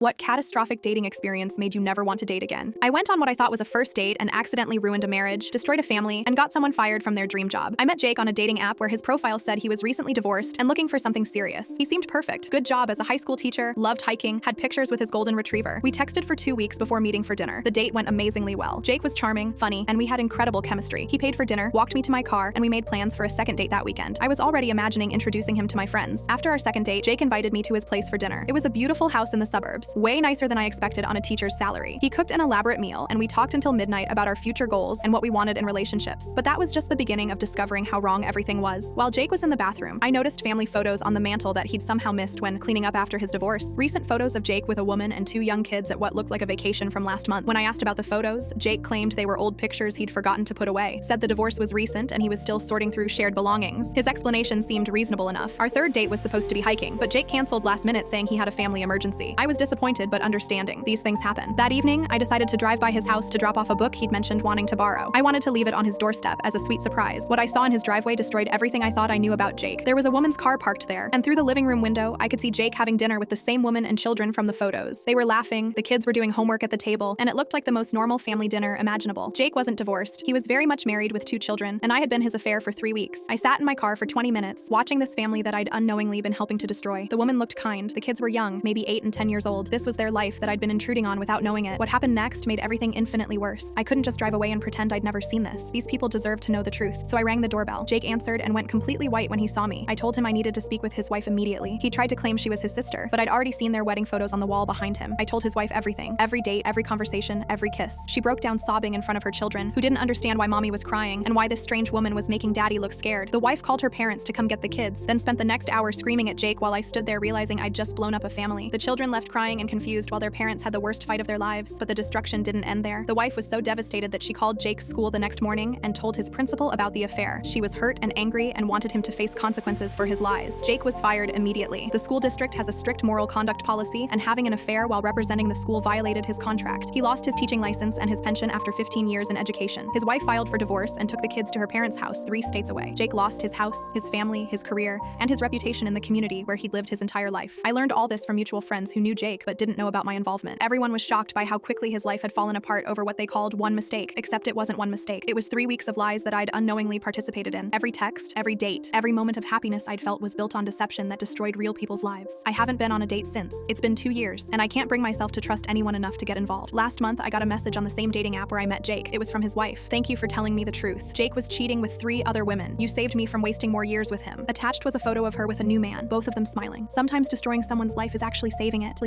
What catastrophic dating experience made you never want to date again? I went on what I thought was a first date and accidentally ruined a marriage, destroyed a family, and got someone fired from their dream job. I met Jake on a dating app where his profile said he was recently divorced and looking for something serious. He seemed perfect. Good job as a high school teacher, loved hiking, had pictures with his golden retriever. We texted for 2 weeks before meeting for dinner. The date went amazingly well. Jake was charming, funny, and we had incredible chemistry. He paid for dinner, walked me to my car, and we made plans for a second date that weekend. I was already imagining introducing him to my friends. After our second date, Jake invited me to his place for dinner. It was a beautiful house in the suburbs, way nicer than I expected on a teacher's salary. He cooked an elaborate meal, and we talked until midnight about our future goals and what we wanted in relationships. But that was just the beginning of discovering how wrong everything was. While Jake was in the bathroom, I noticed family photos on the mantle that he'd somehow missed when cleaning up after his divorce. Recent photos of Jake with a woman and 2 young kids at what looked like a vacation from last month. When I asked about the photos, Jake claimed they were old pictures he'd forgotten to put away, said the divorce was recent and he was still sorting through shared belongings. His explanation seemed reasonable enough. Our third date was supposed to be hiking, but Jake canceled last minute saying he had a family emergency. I was disappointed but understanding. These things happen. That evening, I decided to drive by his house to drop off a book he'd mentioned wanting to borrow. I wanted to leave it on his doorstep as a sweet surprise. What I saw in his driveway destroyed everything I thought I knew about Jake. There was a woman's car parked there, and through the living room window, I could see Jake having dinner with the same woman and children from the photos. They were laughing, the kids were doing homework at the table, and it looked like the most normal family dinner imaginable. Jake wasn't divorced. He was very much married with 2 children, and I had been his affair for 3 weeks. I sat in my car for 20 minutes, watching this family that I'd unknowingly been helping to destroy. The woman looked kind. The kids were young, maybe 8 and 10 years old. This was their life that I'd been intruding on without knowing it. What happened next made everything infinitely worse. I couldn't just drive away and pretend I'd never seen this. These people deserved to know the truth. So I rang the doorbell. Jake answered and went completely white when he saw me. I told him I needed to speak with his wife immediately. He tried to claim she was his sister, but I'd already seen their wedding photos on the wall behind him. I told his wife everything. Every date, every conversation, every kiss. She broke down sobbing in front of her children, who didn't understand why mommy was crying and why this strange woman was making daddy look scared. The wife called her parents to come get the kids, then spent the next hour screaming at Jake while I stood there realizing I'd just blown up a family. The children left crying and confused while their parents had the worst fight of their lives, but the destruction didn't end there. The wife was so devastated that she called Jake's school the next morning and told his principal about the affair. She was hurt and angry and wanted him to face consequences for his lies. Jake was fired immediately. The school district has a strict moral conduct policy, and having an affair while representing the school violated his contract. He lost his teaching license and his pension after 15 years in education. His wife filed for divorce and took the kids to her parents' house 3 states away. Jake lost his house, his family, his career, and his reputation in the community where he'd lived his entire life. I learned all this from mutual friends who knew Jake but didn't know about my involvement. Everyone was shocked by how quickly his life had fallen apart over what they called one mistake, except it wasn't one mistake. It was 3 weeks of lies that I'd unknowingly participated in. Every text, every date, every moment of happiness I'd felt was built on deception that destroyed real people's lives. I haven't been on a date since. It's been 2 years, and I can't bring myself to trust anyone enough to get involved. Last month, I got a message on the same dating app where I met Jake. It was from his wife. "Thank you for telling me the truth. Jake was cheating with 3 other women. You saved me from wasting more years with him." Attached was a photo of her with a new man, both of them smiling. Sometimes destroying someone's life is actually saving it.